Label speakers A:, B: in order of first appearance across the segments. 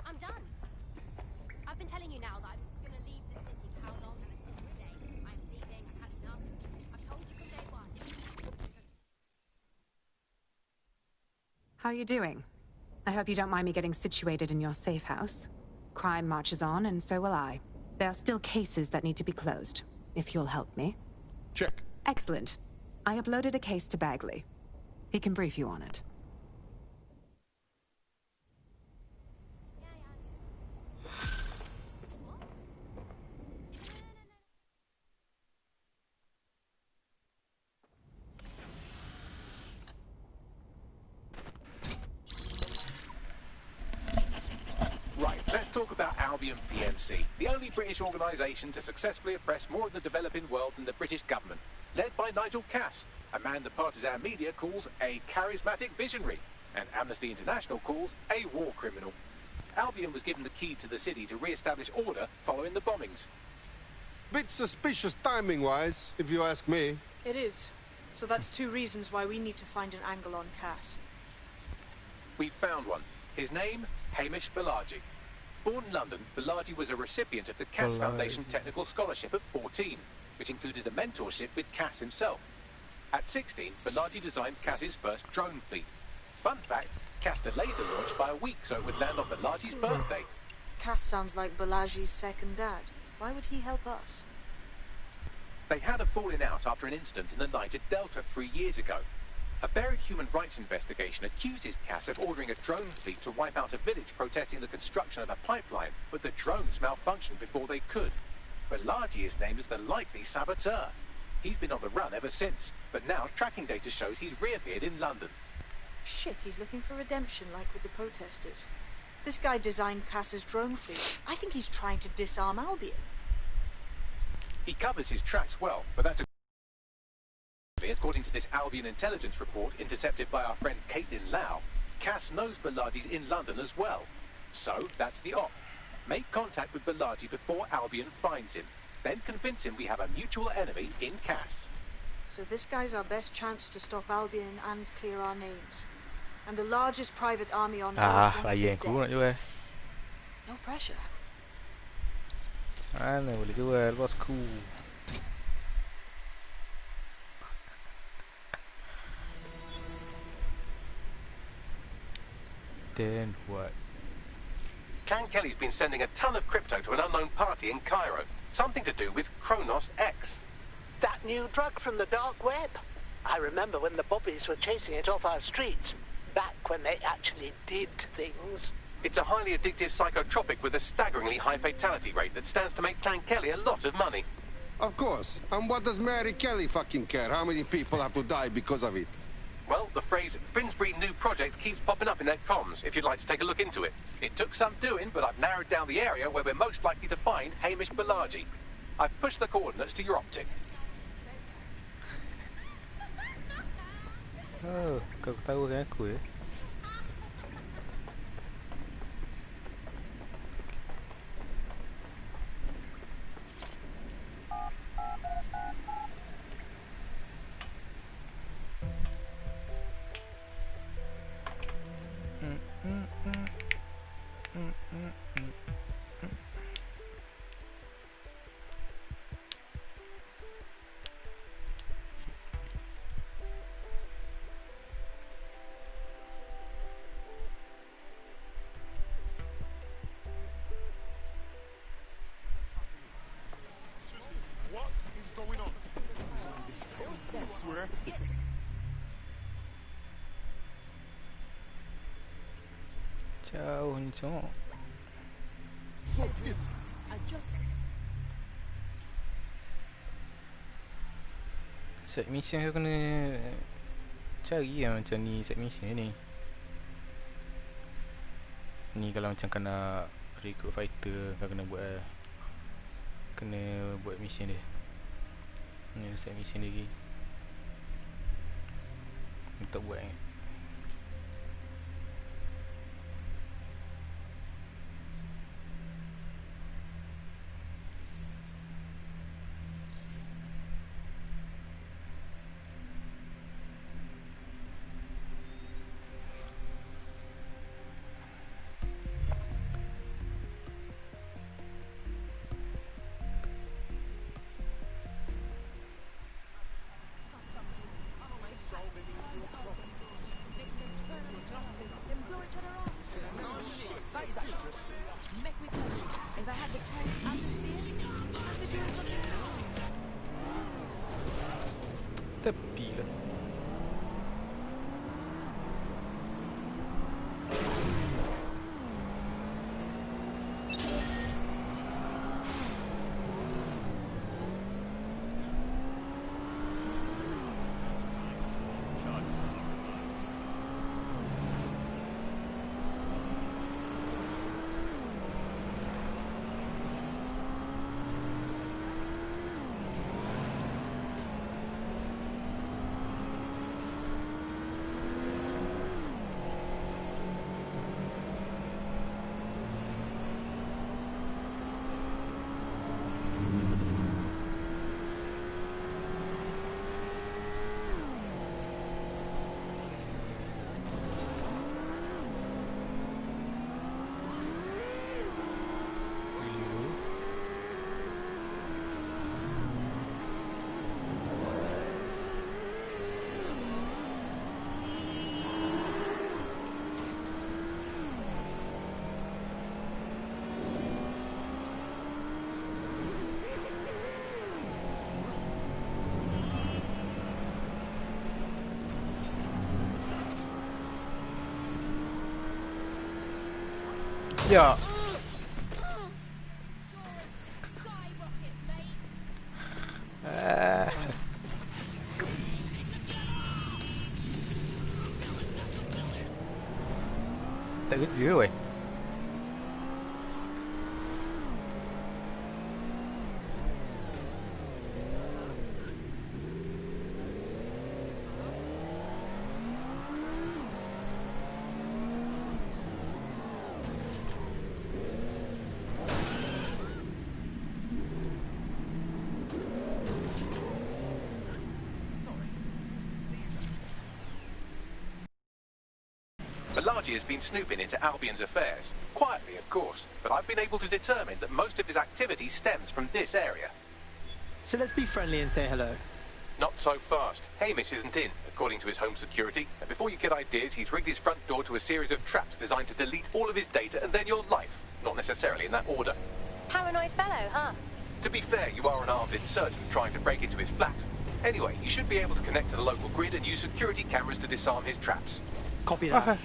A: I'm done. I've been telling you now that I'm gonna leave the city for how long, and this is the day. I'm leaving. I've had enough. I've told you from day one.
B: How are you doing? I hope you don't mind me getting situated in your safe house. Crime marches on, and so will I. There are still cases that need to be closed, if you'll help me.
C: Check.
B: Excellent. I uploaded a case to Bagley. He can brief you on it.
D: Right, let's talk about Albion PNC, the only British organisation to successfully oppress more of the developing world than the British government. Led by Nigel Cass, a man the partisan media calls a charismatic visionary, and Amnesty International calls a war criminal. Albion was given the key to the city to re-establish order following the bombings.
C: Bit suspicious timing-wise, if you ask me.
E: It is. So that's two reasons why we need to find an angle on Cass.
D: We've found one. His name, Hamish Balaji. Born in London, Balaji was a recipient of the Cass Foundation Technical Scholarship at 14, which included a mentorship with Cass himself. At 16, Balaji designed Cass's first drone fleet. Fun fact, Cass delayed the launch by a week so it would land on Balaji's birthday.
E: Cass sounds like Balaji's second dad. Why would he help us?
D: They had a falling out after an incident in the Niger Delta 3 years ago. A buried human rights investigation accuses Cass of ordering a drone fleet to wipe out a village protesting the construction of a pipeline, but the drones malfunctioned before they could. Balaji is named as the likely saboteur. He's been on the run ever since, but now tracking data shows he's reappeared in London.
E: Shit, he's looking for redemption like with the protesters. This guy designed Cass's drone fleet. I think he's trying to disarm Albion.
D: He covers his tracks well, but that's according to this Albion intelligence report intercepted by our friend Caitlin Lau. Cass knows Balaji's in London as well. So that's the op. Make contact with Balaji before Albion finds him. Then convince him we have a mutual enemy in Cass.
E: So this guy's our best chance to stop Albion and clear our names. And the largest private army on Earth wants him dead. No pressure.
F: Mana boleh jual, bosku. Then what?
D: Clan Kelly's been sending a ton of crypto to an unknown party in Cairo. Something to do with Kronos X.
G: That new drug from the dark web. I remember when the bobbies were chasing it off our streets. Back when they actually did things.
D: It's a highly addictive psychotropic with a staggeringly high fatality rate that stands to make Clan Kelly a lot of money.
C: Of course. And what does Mary Kelly fucking care? How many people have to die because of it?
D: Well, the phrase Finsbury New Project keeps popping up in their comms, if you'd like to take a look into it. It took some doing, but I've narrowed down the area where we're most likely to find Hamish Balaji. I've pushed the coordinates to your optic.
F: Oh, kau tahu kan aku ya? Jauh ni cok. Set mission tu kena cari lah macam ni set mission ni. Ni kalau macam kena recruit fighter kau kena buat mission dia. Ni set mission lagi. Untuk buat ni. Ya. Tak kerja weh.
D: Malachi has been snooping into Albion's affairs. Quietly, of course, but I've been able to determine that most of his activity stems from this area.
H: So let's be friendly and say hello.
D: Not so fast. Hamish isn't in, according to his home security. And before you get ideas, he's rigged his front door to a series of traps designed to delete all of his data and then your life. Not necessarily in that order.
A: Paranoid fellow, huh?
D: To be fair, you are an armed insurgent trying to break into his flat. Anyway, you should be able to connect to the local grid and use security cameras to disarm his traps.
H: Copy that.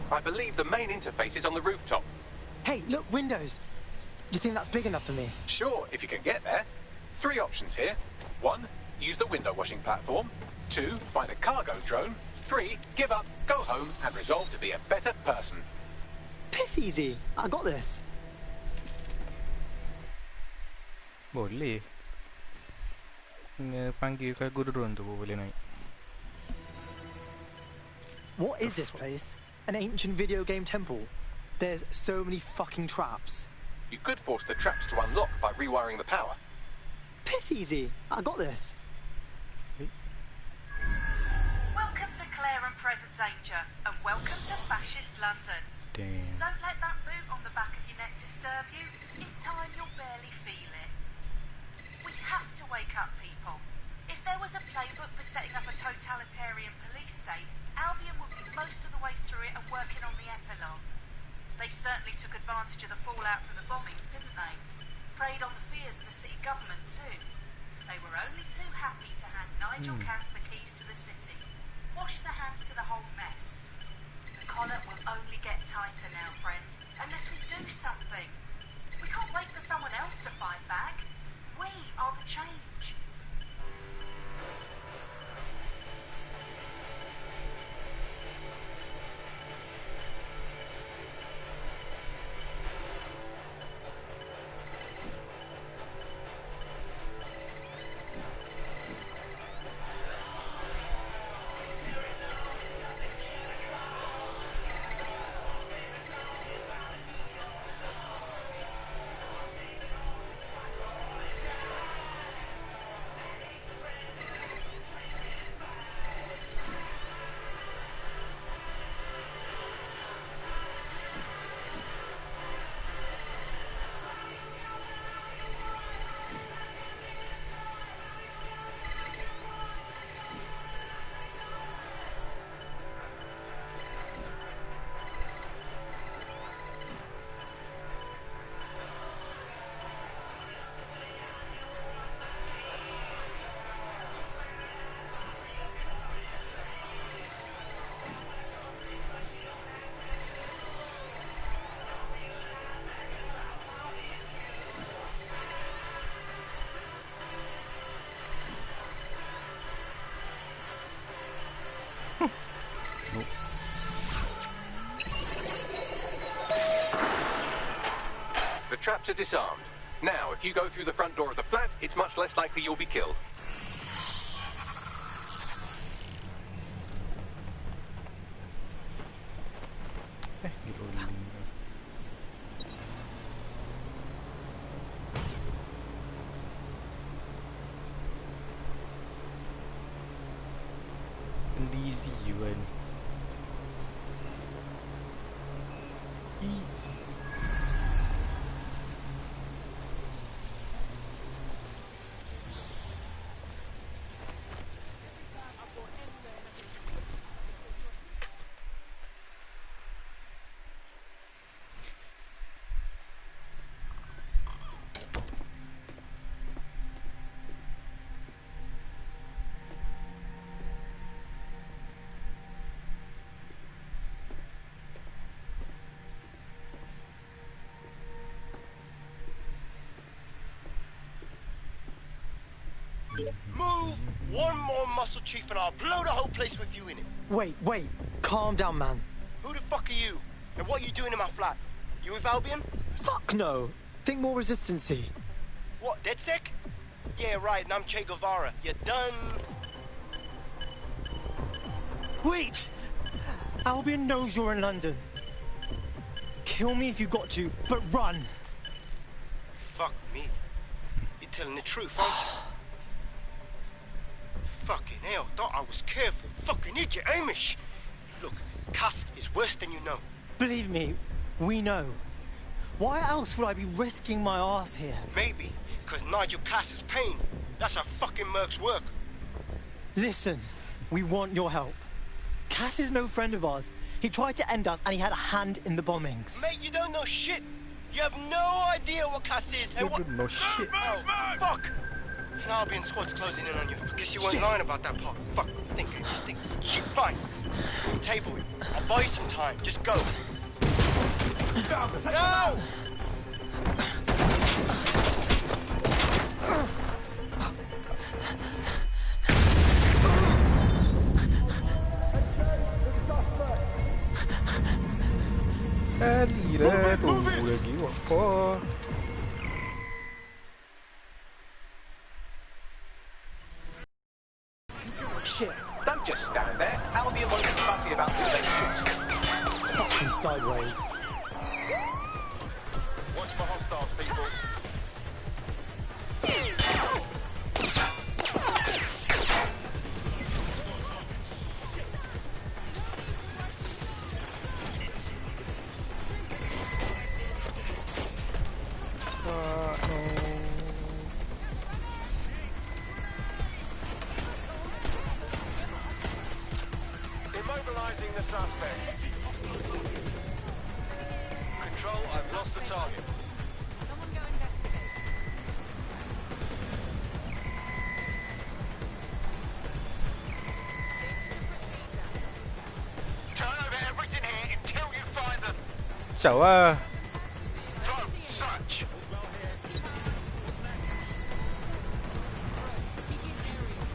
D: I believe the main interface is on the rooftop.
H: Hey, look, windows. Do you think that's big enough for me?
D: Sure, if you can get there. 3 options here. 1, use the window washing platform. 2, find a cargo drone. 3, give up, go home, and resolve to be a better person.
H: Piss easy. I got this.
F: Boleh. Kena panggil cargo drone tu boleh naik.
H: What is this place? An ancient video game temple. There's so many fucking traps.
D: You could force the traps to unlock by rewiring the power.
H: Piss easy. I got this.
I: Welcome to Claire and Present Danger, and welcome to Fascist London.
F: Damn.
I: Don't let that boot on the back of your neck disturb you. In time, you'll barely feel it. We have to wake up people. If there was a playbook for setting up a totalitarian police state, Albion would be most of the way through it and working on the epilogue. They certainly took advantage of the fallout from the bombings, didn't they? Preyed on the fears of the city government too. They were only too happy to hand Nigel Cass the keys to the city. Wash their hands to the whole mess. The collar will only get tighter now, friends, unless we do something. We can't wait for someone else to fight back. We are the change.
D: The traps are disarmed. Now, if you go through the front door of the flat, it's much less likely you'll be killed.
F: Easy, man. Easy.
J: Move one more muscle, Chief, and I'll blow the whole place with you in it.
H: Wait. Calm down, man.
J: Who the fuck are you? And what are you doing in my flat? You with Albion?
H: Fuck no. Think more resistancy.
J: What, DedSec? Yeah, right, and I'm Che Guevara. You done?
H: Wait! Albion knows you're in London. Kill me if you got to, but run!
J: Fuck me. You're telling the truth, aren't you? Fucking hell, thought I was careful. Fucking idiot, Amish! Look, Cass is worse than you know.
H: Believe me, we know. Why else would I be risking my ass here?
J: Maybe, because Nigel Cass is paying. That's how fucking Mercs work.
H: Listen, we want your help. Cass is no friend of ours. He tried to end us and he had a hand in the bombings.
J: Mate, you don't know shit. You have no idea what Cass is and what...
F: No shit.
J: Oh, fuck! An Albion squad's closing in on you. I guess you weren't lying about that part. Fuck, think. Shit, fine. Table it. I'll buy you some time. Just go. No!
H: Shit.
D: Don't just stand there. Albion won't be fussy about who they shoot.
H: Fuck me sideways.
J: Watch for hostiles, people. Immobilizing the suspect. Control, I've lost the target.
A: Someone go investigate.
J: Turn over everything here until you find them.
F: Chào à.
J: Drone, search.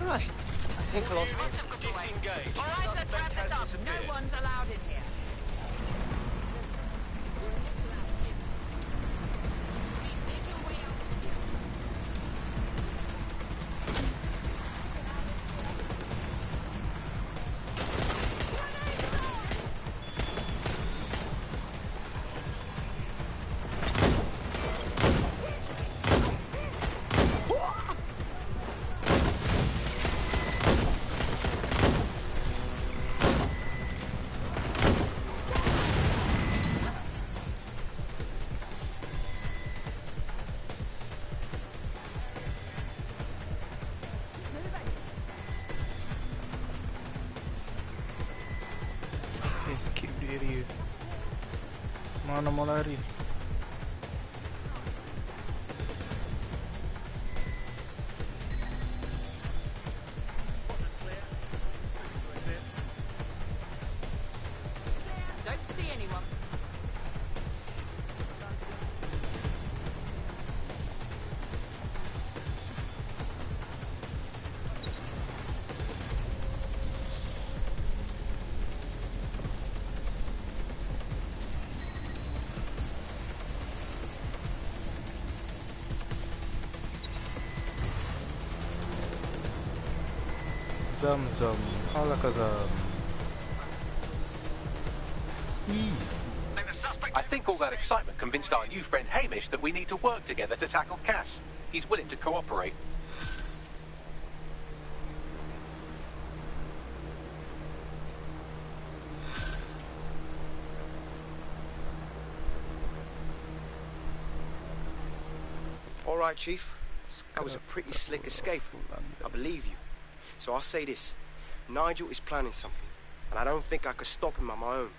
H: Right. I think I lost it.
J: Disengage.
A: All right, let's wrap this up. No one's allowed in here.
F: Escape dari mana mau lari?
A: Don't see anyone.
F: Zam, hala kazam.
D: I think all that excitement convinced our new friend Hamish that we need to work together to tackle Cass. He's willing to cooperate.
J: All right, Chief. That was a pretty slick escape. I believe you. So I'll say this. Nigel is planning something, and I don't think I could stop him on my own.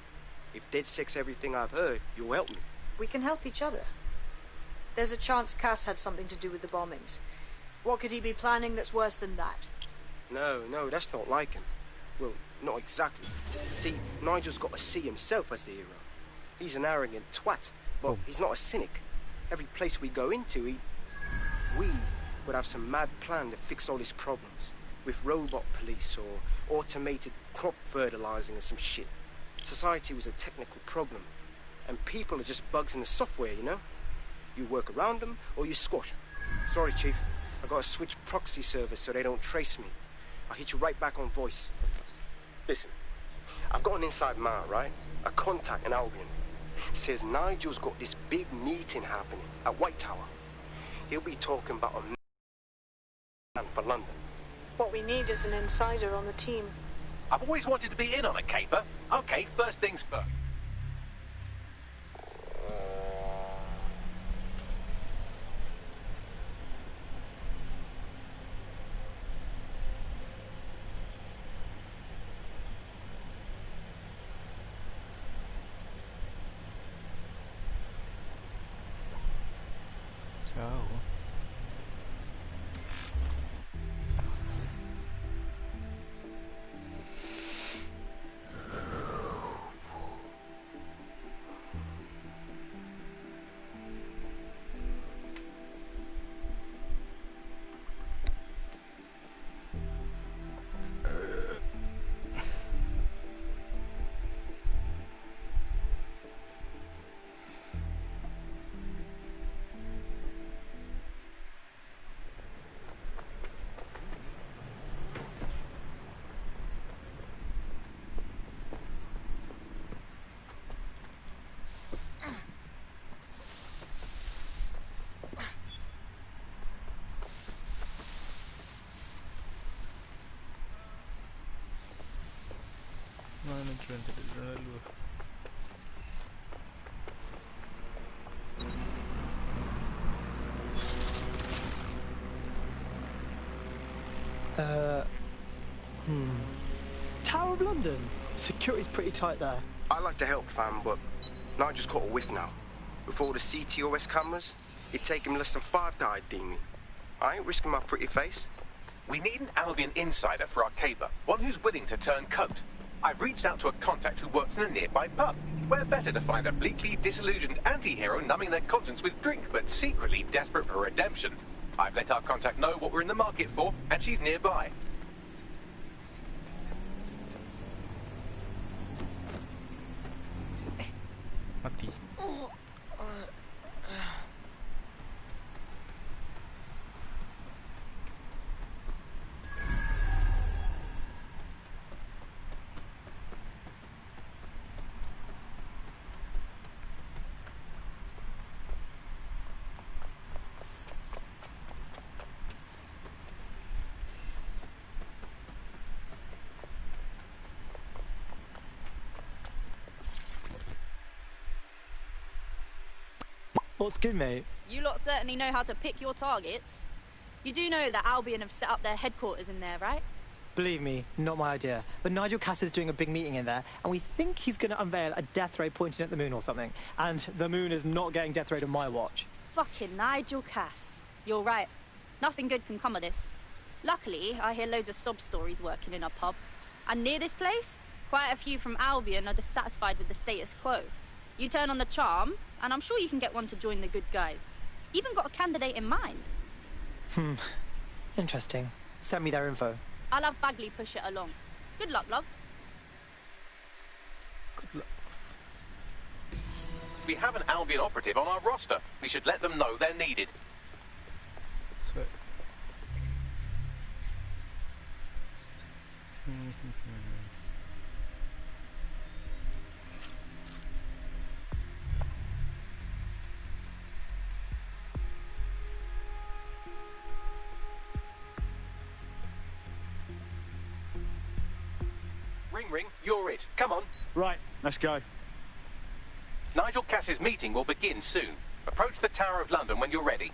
J: If DedSec's everything I've heard, you'll help me.
E: We can help each other. There's a chance Cass had something to do with the bombings. What could he be planning that's worse than that?
J: No, that's not like him. Well, not exactly. See, Nigel's got to see himself as the hero. He's an arrogant twat, but he's not a cynic. Every place we go into, we would have some mad plan to fix all these problems. With robot police or automated crop fertilizing or some shit. Society was a technical problem. And people are just bugs in the software, you know? You work around them or you squash them. Sorry, Chief. I gotta switch proxy service so they don't trace me. I'll hit you right back on voice. Listen, I've got an inside man, right? A contact in Albion. Says Nigel's got this big meeting happening at White Tower. He'll be talking about a plan for London.
E: What we need is an insider on the team.
D: I've always wanted to be in on a caper. Okay, first things first.
H: Tower of London. Security's pretty tight there.
J: I like to help, fam, but Nigel's caught a whiff now. With all the CTOS cameras, it'd take him less than 5 to ID me. I ain't risking my pretty face.
D: We need an Albion insider for our caper, one who's willing to turn coat. I've reached out to a contact who works in a nearby pub. Where better to find a bleakly disillusioned anti-hero numbing their conscience with drink, but secretly desperate for redemption. I've let our contact know what we're in the market for, and she's nearby.
F: Mati.
H: What's good, mate?
A: You lot certainly know how to pick your targets. You do know that Albion have set up their headquarters in there, right?
H: Believe me, not my idea. But Nigel Cass is doing a big meeting in there, and we think he's going to unveil a death ray pointing at the moon or something. And the moon is not getting death rayed on my watch.
A: Fucking Nigel Cass. You're right. Nothing good can come of this. Luckily, I hear loads of sob stories working in a pub. And near this place, quite a few from Albion are dissatisfied with the status quo. You turn on the charm, and I'm sure you can get one to join the good guys. Even got a candidate in mind.
H: Interesting. Send me their info.
A: I'll have Bagley push it along. Good luck, love.
F: Good luck.
D: We have an Albion operative on our roster. We should let them know they're needed.
F: Sweet.
D: Ring, you're it. Come on.
K: Right, let's go.
D: Nigel Cass's meeting will begin soon. Approach the Tower of London when you're ready.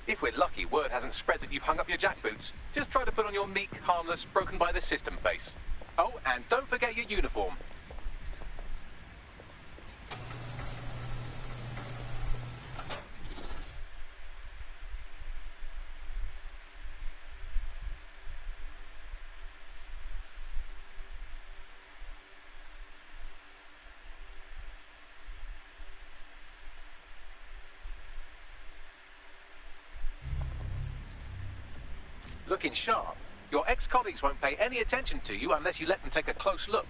D: If we're lucky, word hasn't spread that you've hung up your jackboots. Just try to put on your meek, harmless, broken by the system face. Oh, and don't forget your uniform. looking sharp. Your ex-colleagues won't pay any attention to you unless you let them take a close look.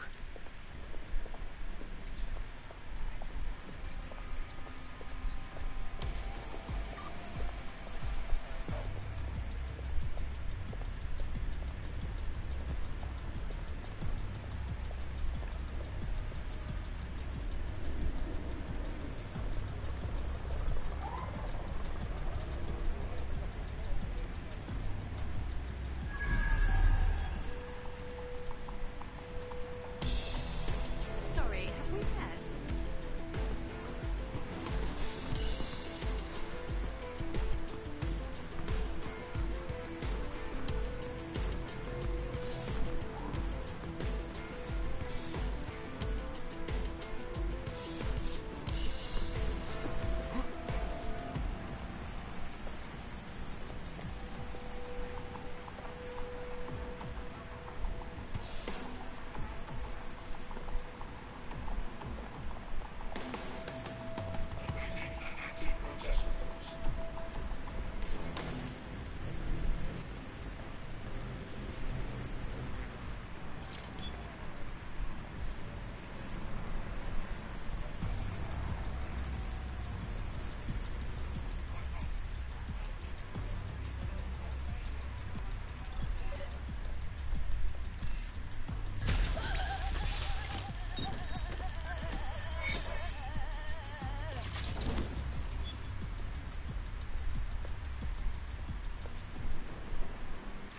A: Sorry, have we met?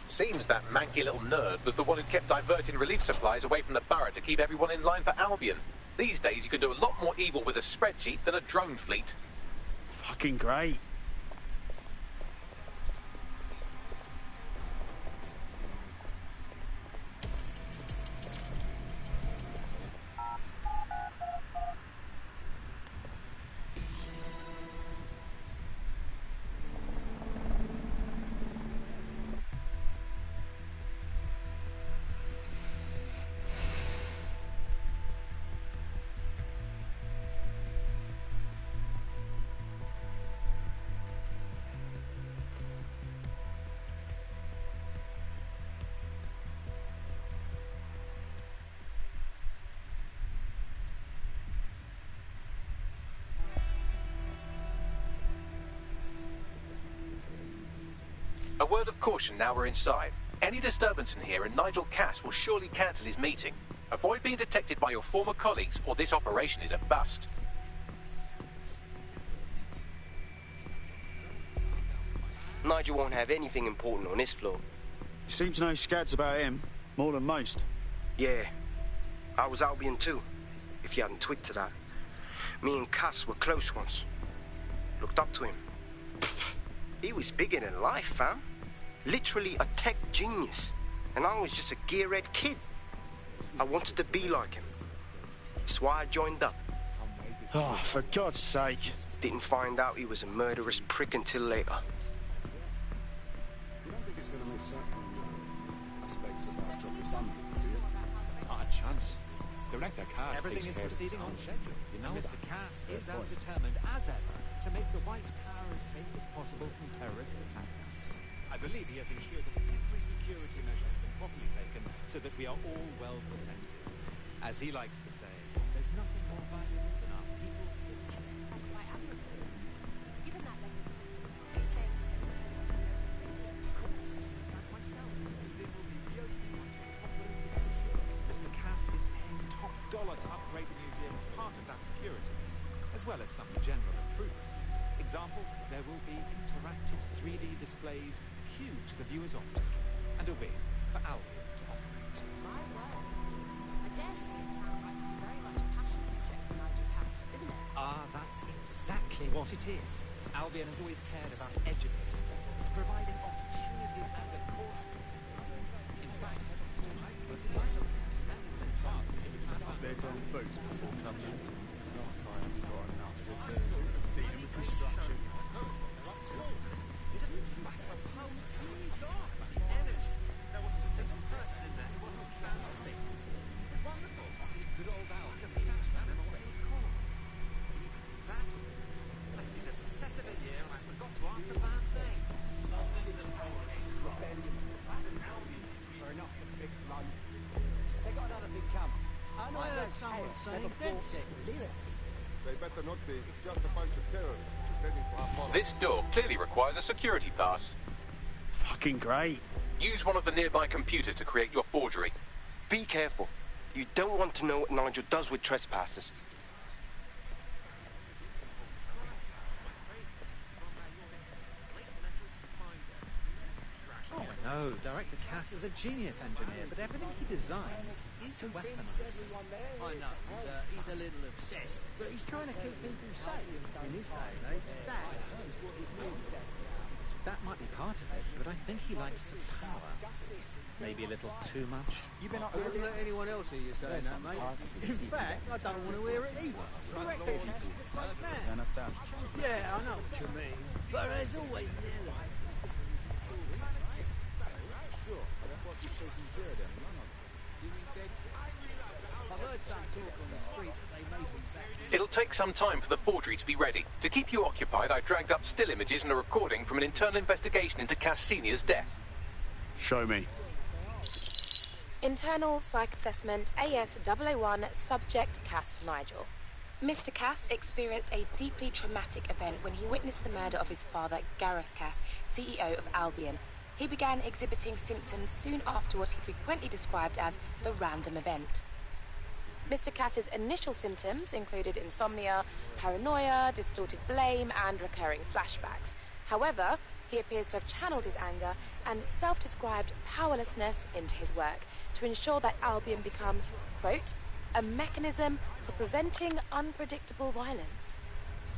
D: Seems that manky little nerd was the one who kept diverting relief supplies away from the borough to keep everyone in line for Albion. These days you can do a lot more evil with a spreadsheet than a drone fleet.
K: Fucking great.
D: A word of caution now we're inside. Any disturbance in here and Nigel Cass will surely cancel his meeting. Avoid being detected by your former colleagues or this operation is a bust.
J: Nigel won't have anything important on this floor.
K: You seem to know scads about him, more than most.
J: Yeah, I was Albion too, if you hadn't twigged to that. Me and Cass were close once. Looked up to him. Pfft, he was bigger than life, fam. Literally a tech genius. And I was just a gearhead kid. I wanted to be like him. That's why I joined up.
K: Oh, for God's sake.
J: Didn't find out he was a murderous prick until later.
C: You don't think it's going to make certain aspects about dropping bomb, do you?
L: Not a chance. Director Cass
M: Everything is proceeding on schedule. You know, Mr. Cass is as determined as ever to make the White Tower as safe as possible from terrorist attacks. I believe he has ensured that every security measure has been properly taken so that we are all well protected. As he likes to say, there's nothing more valuable than our people's history.
N: That's quite admirable. Given that level of saying
M: Of course, that's myself. The museum will be reopening once we're confident it's secure. Mr. Cass is paying top dollar to upgrade the museum as part of that security, as well as some general improvements. Example, there will be interactive 3D displays cued to the viewer's optic, and a wing for Albion to operate.
N: My word. I dare say it sounds like this is very much a passion project for Nigel Cass, isn't it?
M: That's exactly what it is. Albion has always cared about educating people, providing opportunities and, of course, in fact, Nigel Cass and Smith Farm
K: Their own boots before coming in. Like I haven't got enough to do. Dealing with construction.
M: There was a single person in there who wasn't transfixed. It was wonderful to see good old Al catch that in a way cold. Can you believe that? I see the set of a year and I forgot to ask the band's name.
K: saying dead set.
C: They better not be. It's just a bunch of terrorists pretending to have followers.
D: This door clearly requires a security pass.
K: Fucking great.
D: Use one of the nearby computers to create your forgery.
J: Be careful. You don't want to know what Nigel does with trespassers.
M: Oh, I know. Director Cass is a genius engineer, but everything he designs is weaponized.
O: I know. He's a little obsessed, but he's trying to keep people safe in this day and age. That is what his men say.
M: That might be part of it, but I think he likes the power. Maybe a little too much.
O: You've been up there. I wouldn't let anyone else hear you saying that, mate. In fact, I don't want to hear it either. Correct, Cass? Like that.
K: understand?
O: Yeah, I know what you mean. But there's always the element.
K: Sure, but that's what you're taking care of them, none of them.
O: I've heard some talk on the street that they may be back.
D: It'll take some time for the forgery to be ready. To keep you occupied, I dragged up still images and a recording from an internal investigation into Cass Sr.'s death.
K: Show me.
P: Internal Psych Assessment AS001 Subject Cass Nigel. Mr. Cass experienced a deeply traumatic event when he witnessed the murder of his father, Gareth Cass, CEO of Albion. He began exhibiting symptoms soon after what he frequently described as the random event. Mr. Cass's initial symptoms included insomnia, paranoia, distorted blame, and recurring flashbacks. However, he appears to have channeled his anger and self-described powerlessness into his work to ensure that Albion become, quote, a mechanism for preventing unpredictable violence.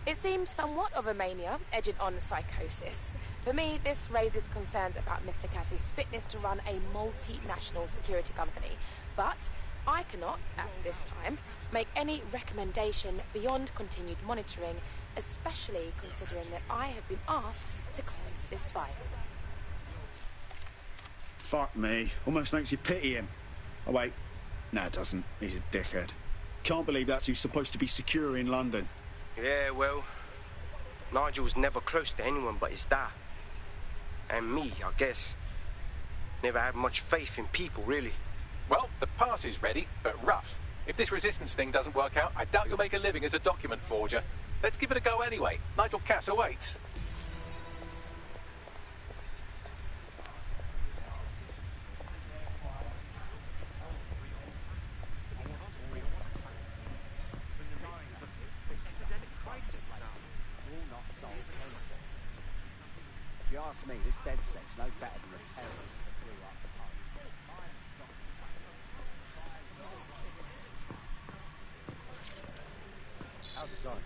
P: It seems somewhat of a mania, edging on psychosis. For me, this raises concerns about Mr. Cass's fitness to run a multinational security company, but I cannot, at this time, make any recommendation beyond continued monitoring, especially considering that I have been asked to close this file.
K: Fuck me. Almost makes you pity him. Oh, wait. No, it doesn't. He's a dickhead. Can't believe that's who's supposed to be secure in London.
J: Yeah, well, Nigel's never close to anyone but his dad. And me, I guess. Never had much faith in people, really.
D: Well, the pass is ready, but rough. If this resistance thing doesn't work out, I doubt you'll make a living as a document forger. Let's give it a go anyway. Nigel Cass awaits.
O: If you ask me, this dead set's no better than the terrorists that blew up the time. How's it going?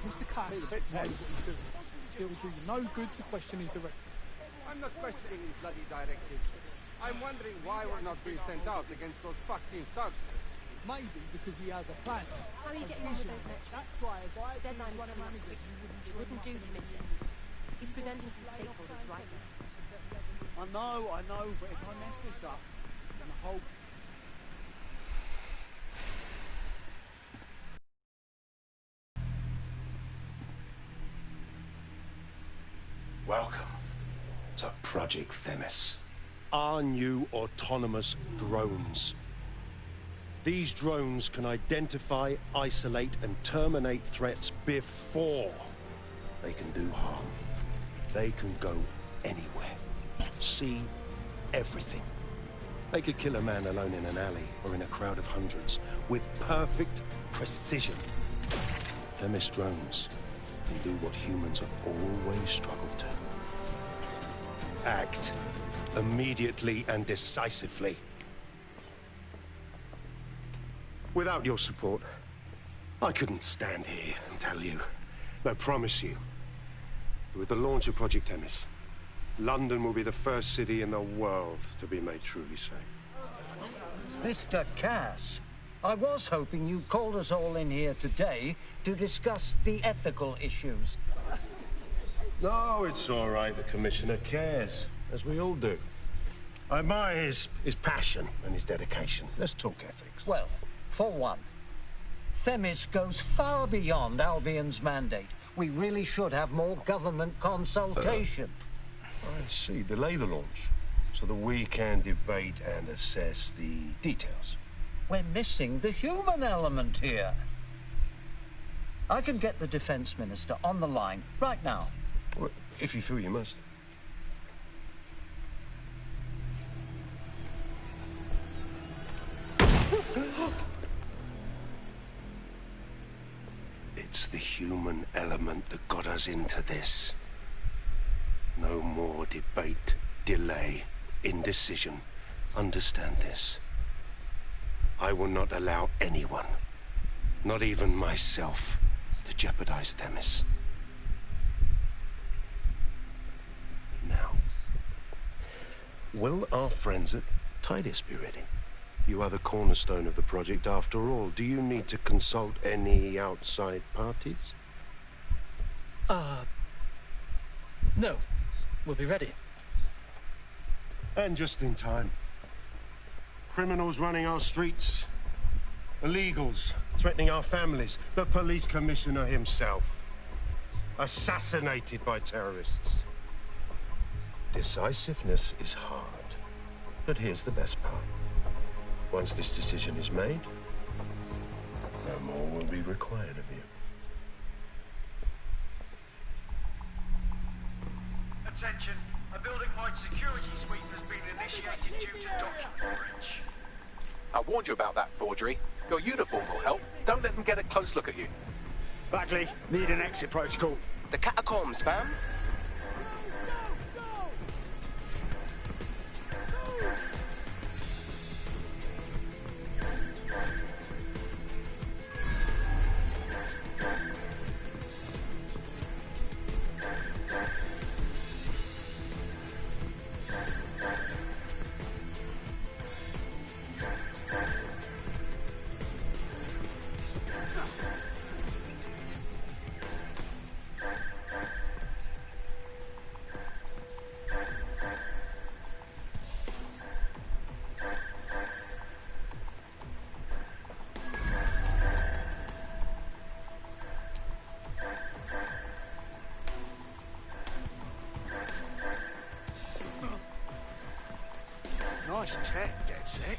Q: Mr. Cass,
O: He's a bit tense.
Q: it will do you no good to question his directive.
C: I'm not questioning his bloody directives. I'm wondering why we're not being sent out against those fucking thugs.
Q: Maybe because he has a plan.
A: How are you getting on with those metrics? The deadline is coming up quickly. It wouldn't do to miss it. He's presenting to the stakeholders right now.
O: I know, but if I mess this up, then the whole...
R: Welcome to Project Themis.
S: Our new autonomous drones. These drones can identify, isolate, and terminate threats before they can do harm. They can go anywhere, see everything. They could kill a man alone in an alley or in a crowd of hundreds with perfect precision. Themis drones can do what humans have always struggled to. Act immediately and decisively. Without your support, I couldn't stand here and tell you. I promise you, with the launch of Project Themis, London will be the first city in the world to be made truly safe.
T: Mr. Cass, I was hoping you called us all in here today to discuss the ethical issues.
S: No, it's all right. The Commissioner cares, as we all do. I admire his passion and his dedication. Let's talk ethics.
T: Well, for one, Themis goes far beyond Albion's mandate. We really should have more government consultation.
S: I see. Delay the launch.
K: so that we can debate and assess the details.
T: We're missing the human element here. I can get the Defence Minister on the line right now.
K: Well, if you feel you must. It's the human element that got us into this. No more debate, delay, indecision. Understand this. I will not allow anyone, not even myself, to jeopardize Themis. Now, will our friends at Tidus be ready? You are the cornerstone of the project after all. Do you need to consult any outside parties?
U: No. We'll be ready.
K: And just in time. Criminals running our streets. Illegals threatening our families. The police commissioner himself. Assassinated by terrorists. Decisiveness is hard. But here's the best part. Once this decision is made, no more will be required of you.
V: Attention, a building-wide security sweep has been initiated due to document breach.
D: I warned you about that forgery. Your uniform will help. Don't let them get a close look at you.
K: Buckley, need an exit protocol.
J: The catacombs, fam.
O: Nice tech, DedSec.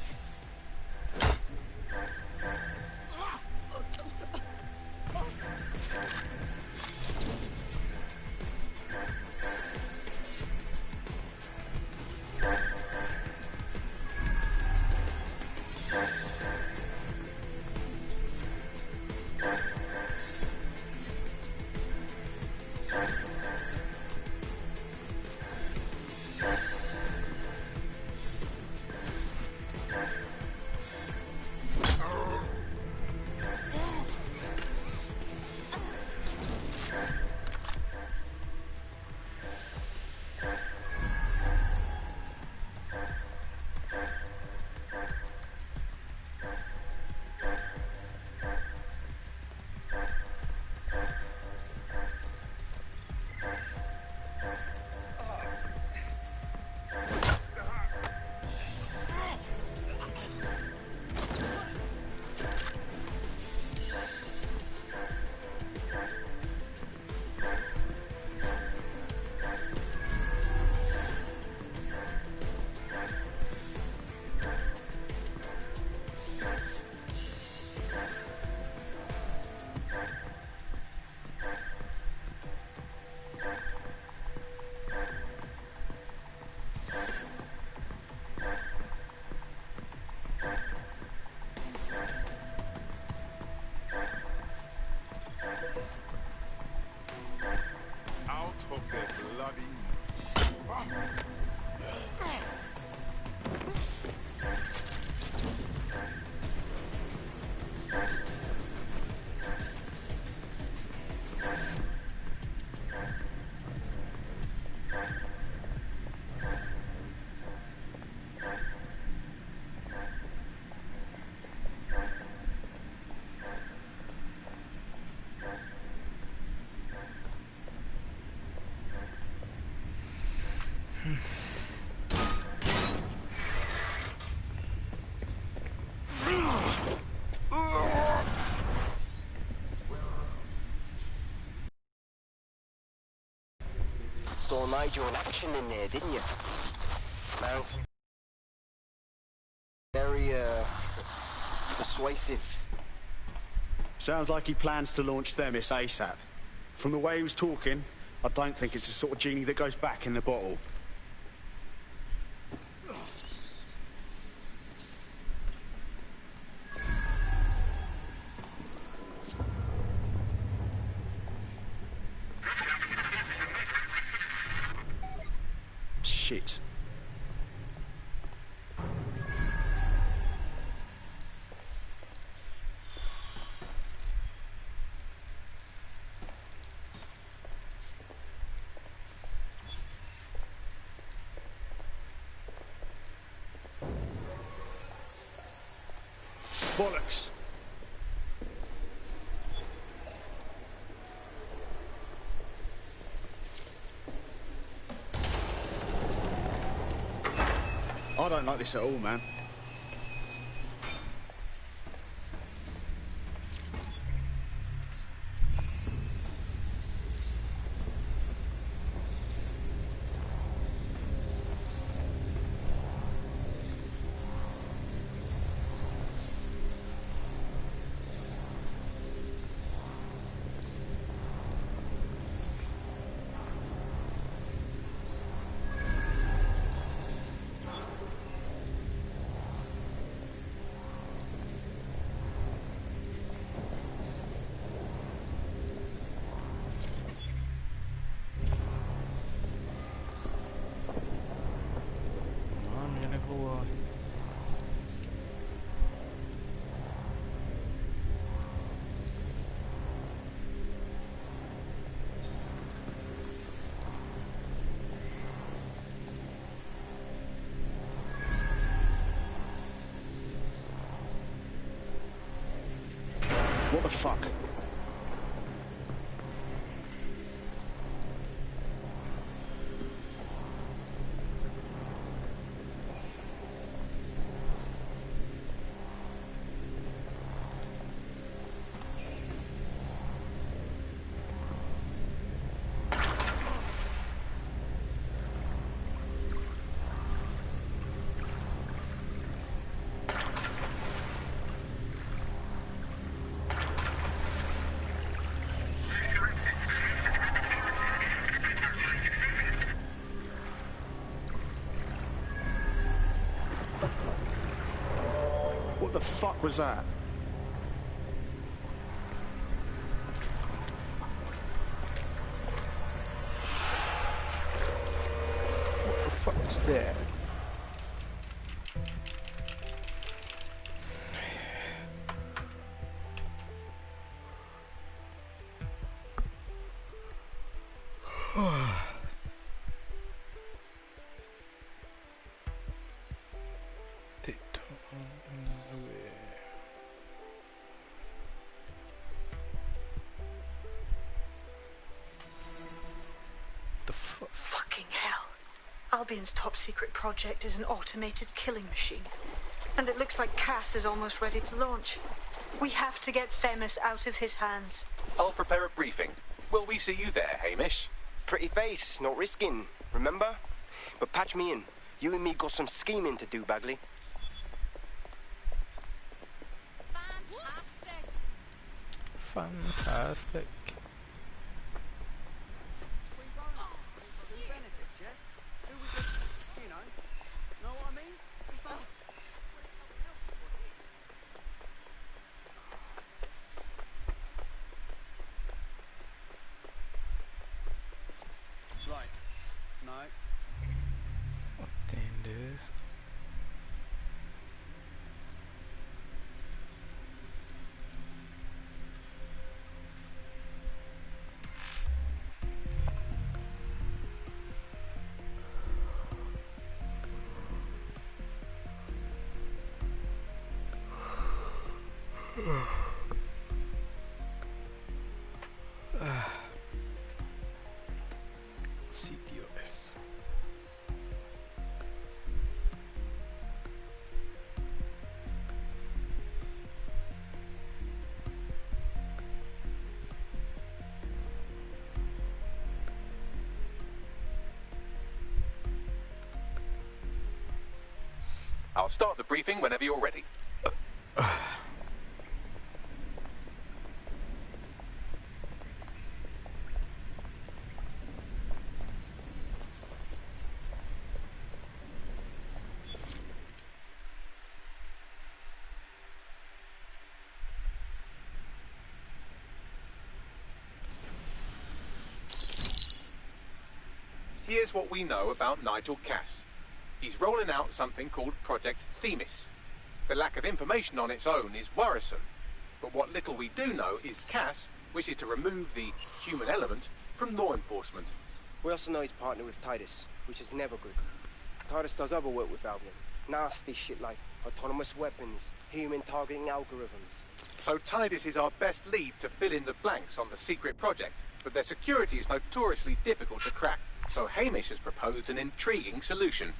L: Of their bloody...
J: Saw Nigel in action in there, didn't you? Well, very, persuasive.
B: Sounds like he plans to launch Themis ASAP. From the way he was talking, I don't think it's the sort of genie that goes back in the bottle. Shit. Bollocks. I don't like this at all, man. What the fuck? What the fuck was that?
F: What the fuck was that?
E: Fucking hell. Albion's top secret project is an automated killing machine. And it looks like Cass is almost ready to launch. We have to get Themis out of his hands.
D: I'll prepare a briefing. Will we see you there, Hamish?
J: Pretty face, not risking, remember? But patch me in. You and me got some scheming to do, Bagley.
F: Fantastic.
C: Benefits, yeah? Who was the, you know what I mean? It's like, right. No.
F: Entender. Sitio es.
D: start the briefing whenever you're ready. Here's what we know about Nigel Cass. He's rolling out something called Project Themis. The lack of information on its own is worrisome, but what little we do know is Cass wishes to remove the human element from law enforcement.
J: We also know he's partnered with Titus, which is never good. Titus does other work with Albion. Nasty shit like autonomous weapons, human targeting algorithms.
D: So Titus is our best lead to fill in the blanks on the secret project, but their security is notoriously difficult to crack. So Hamish has proposed an intriguing solution.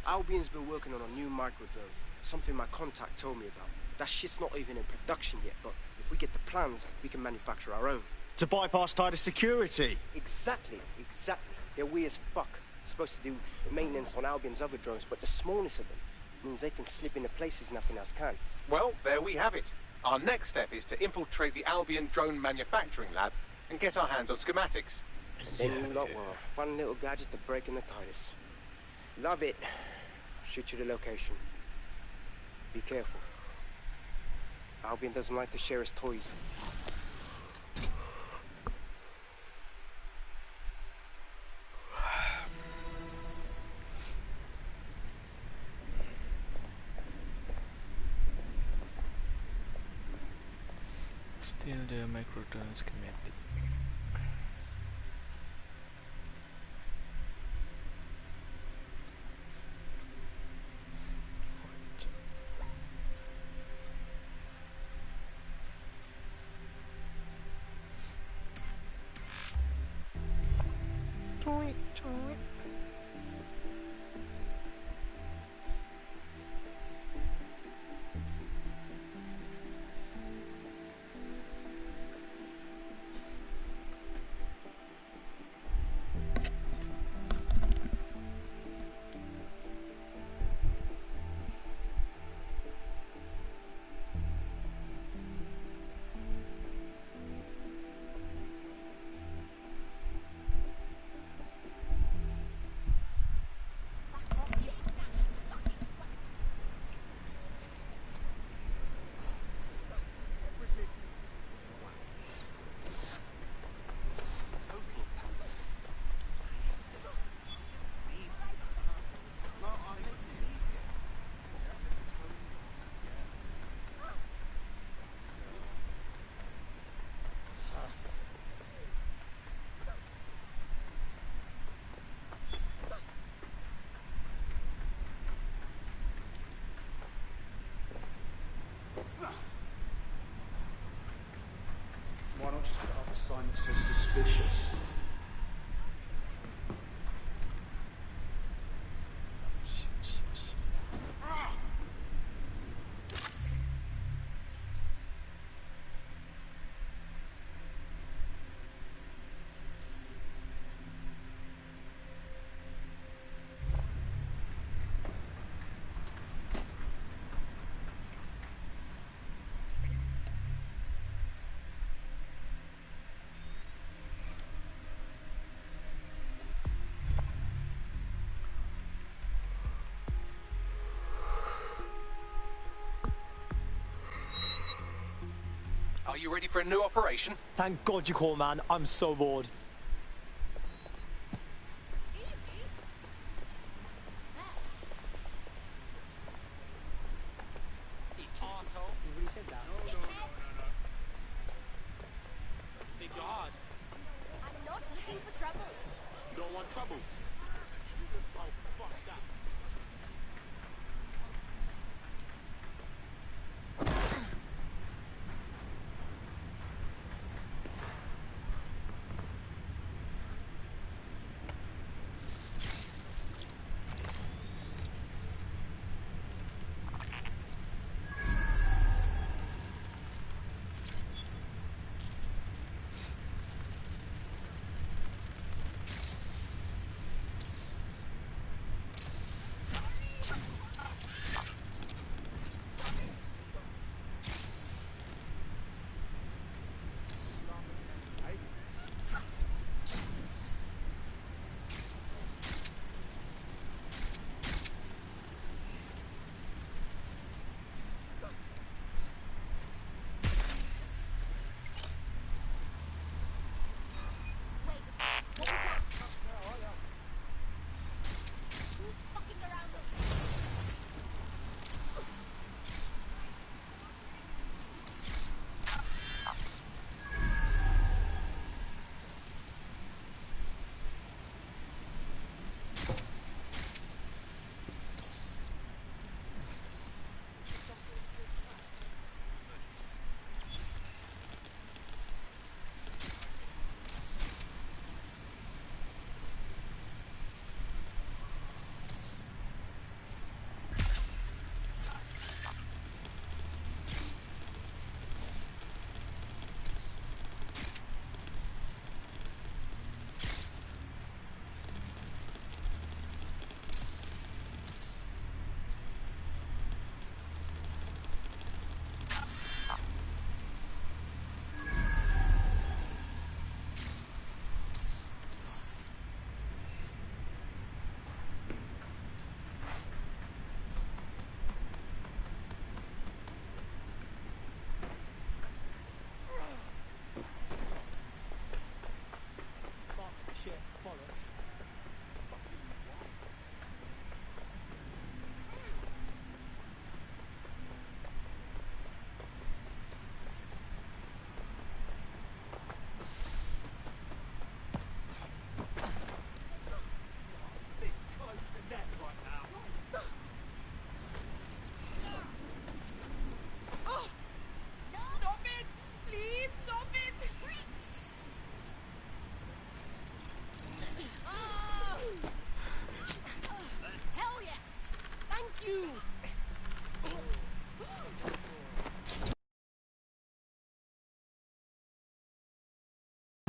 J: Albion's been working on a new microdrone, something my contact told me about. That shit's not even in production yet, but if we get the plans, we can manufacture our own.
B: To bypass Titus security?
J: Exactly. They're weird as fuck. Supposed to do maintenance on Albion's other drones, but the smallness of them means they can slip into places nothing else can.
D: Well, there we have it. Our next step is to infiltrate the Albion drone manufacturing lab and get our hands on schematics.
J: Then you lot will have fun little gadgets to break in the Titus. Love it. Shoot you the location. Be careful. Albion doesn't like to share his toys.
F: Still the microdrone schematic.
B: Why not just put up a sign that says suspicious?
D: Are you ready for a new operation?
H: Thank God you called, man. I'm so bored.
G: Think you're hard? I'm not looking for trouble. You don't want troubles? Oh, fuck that.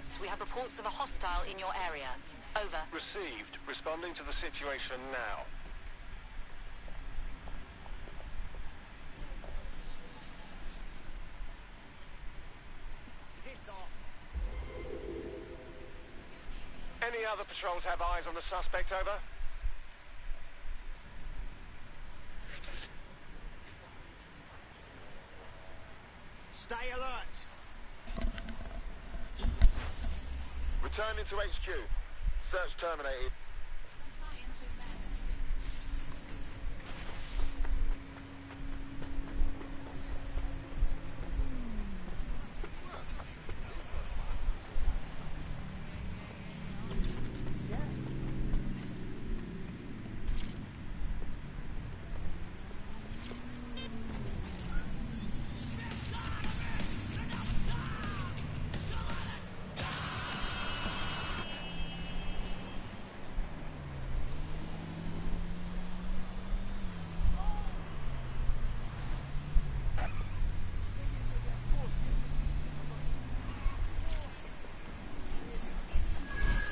I: Cass. We have reports of a hostile in your area. Over.
N: Received. Responding to the situation now. Any other patrols have eyes on the suspect, over?
V: Stay alert.
N: Returning to HQ. Search terminated.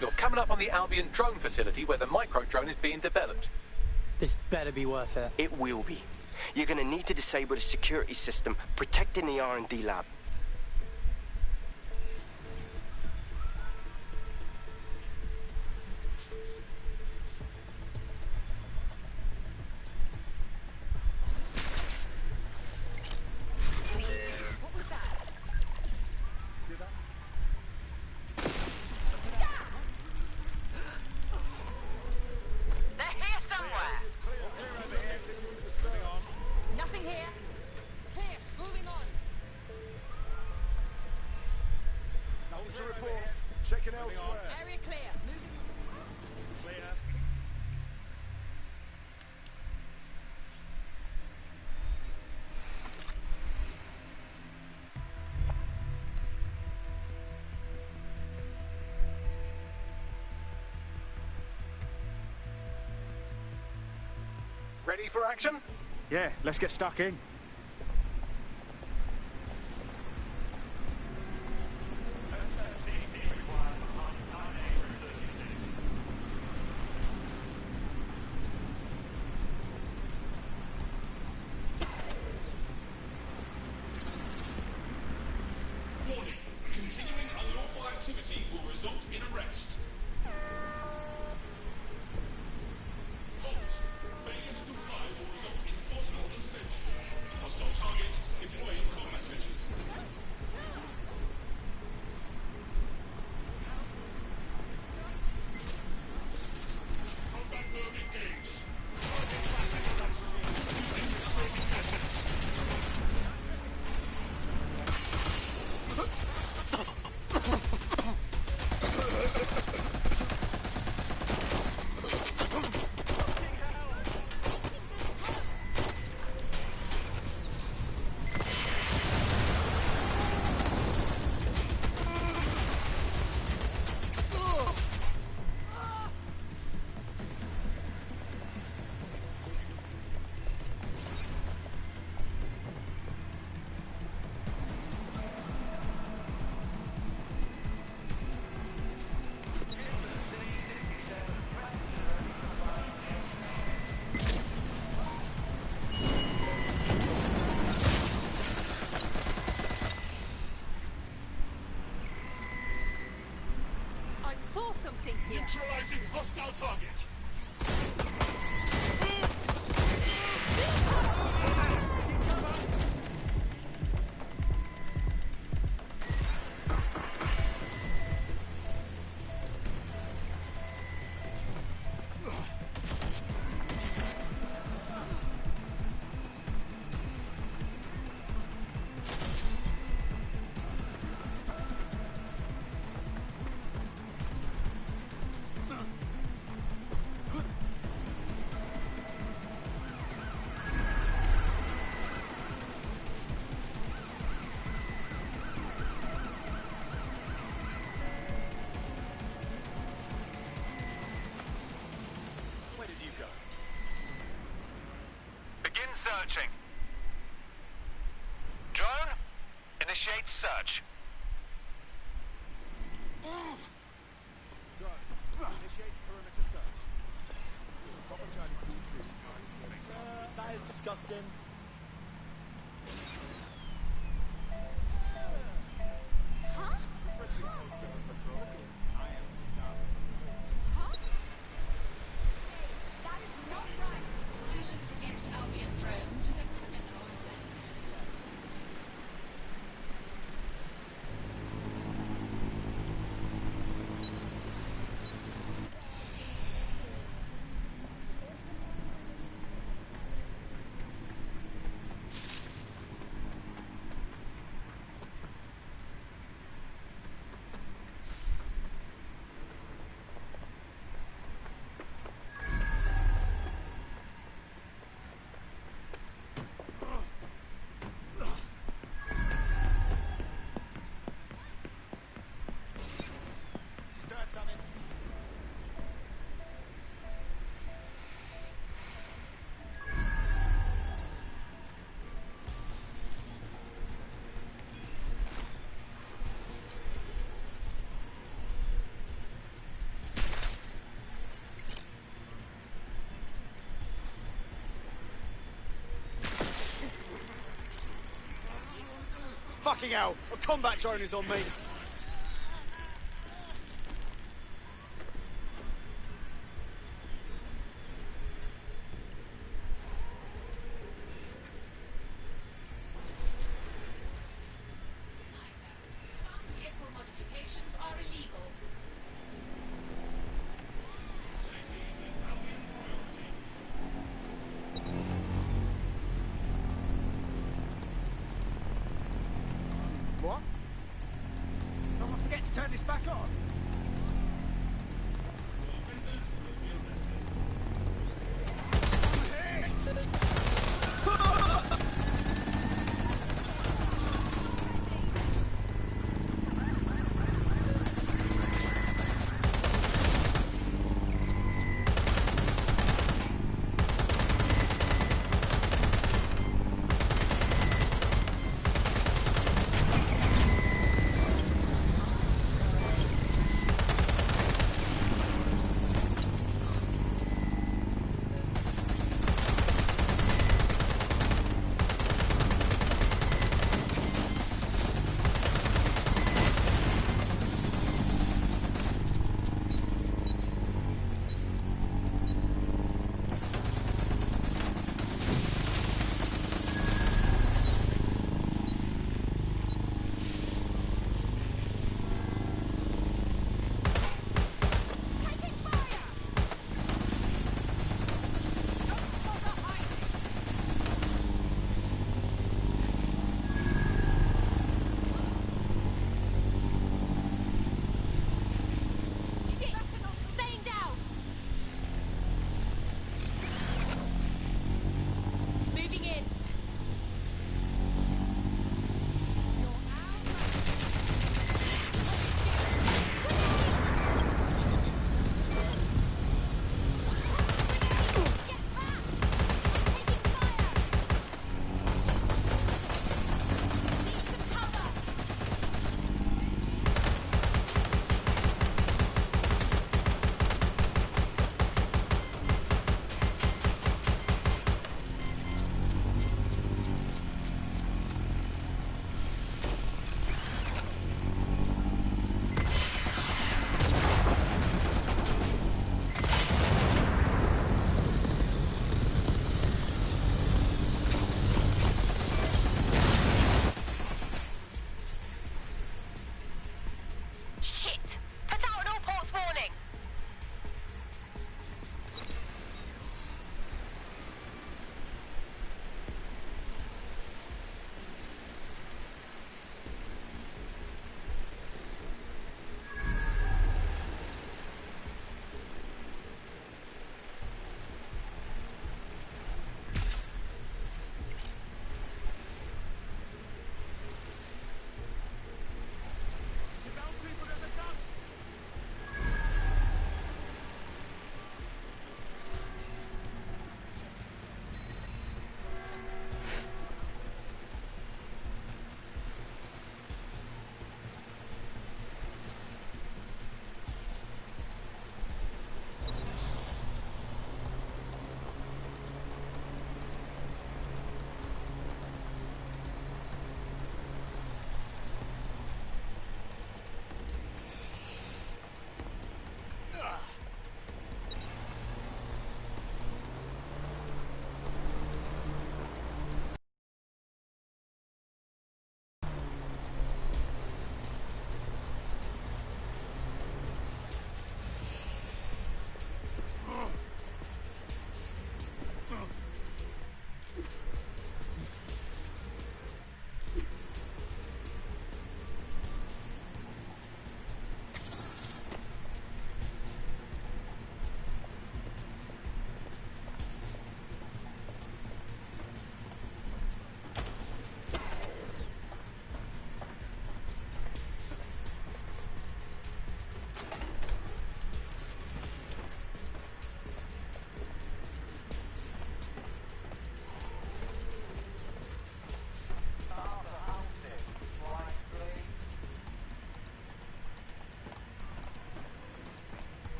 D: You're coming up on the Albion drone facility where the micro-drone is being developed.
H: This better be worth it.
J: It will be. You're gonna need to disable the security system protecting the R&D lab.
I: Nothing here. Clear. Moving on.
N: Nothing to report. Checking elsewhere.
I: Area clear. Moving on.
N: Clear.
B: Ready for action? Yeah, let's get stuck in.
W: Warning. Continuing unlawful activity will result in arrest. Halt. Failure to comply will result in forcible intervention. Hostile target, employing combat measures. Combat mode engaged. Using restraining measures.
I: I saw something here.
W: Neutralizing hostile target.
N: Where did you go?
V: Begin searching. Drone, initiate search. Initiate perimeter search.
H: That is disgusting.
A: Huh?
V: Requesting code 7 patrol. I am stopped.
A: Huh? That is not right.
I: Violence against Albion drones is a criminal offense.
V: Just heard something.
B: Fucking hell! A combat drone is on me!
I: Some vehicle modifications are illegal.
V: What? Someone forget to turn this back on?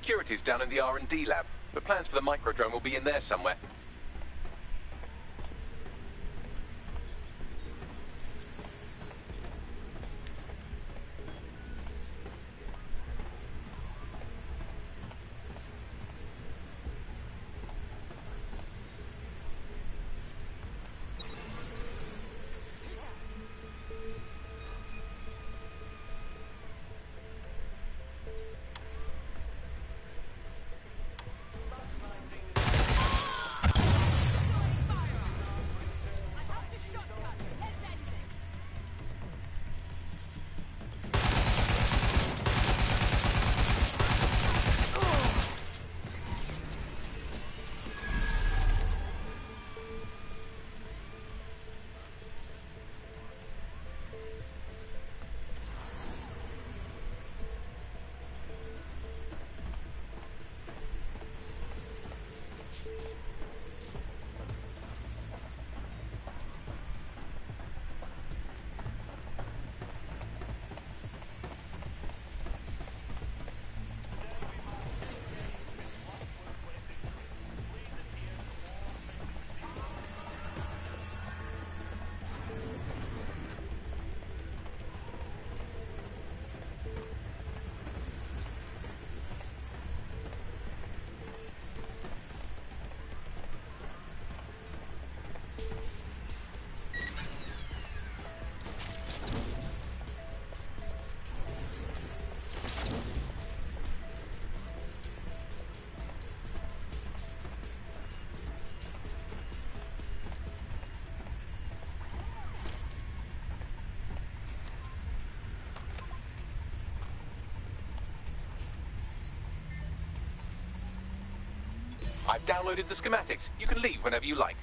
D: security's down in the R&D lab, but plans for the microdrone will be in there somewhere. I've downloaded the schematics. You can leave whenever you like.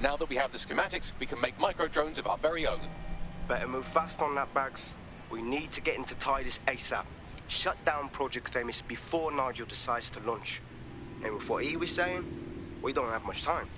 D: Now that we have the schematics, we can make micro-drones of our very own.
J: Better move fast on that, Bags. We need to get into Titus ASAP. Shut down Project Themis before Nigel decides to launch. And with what he was saying, we don't have much time.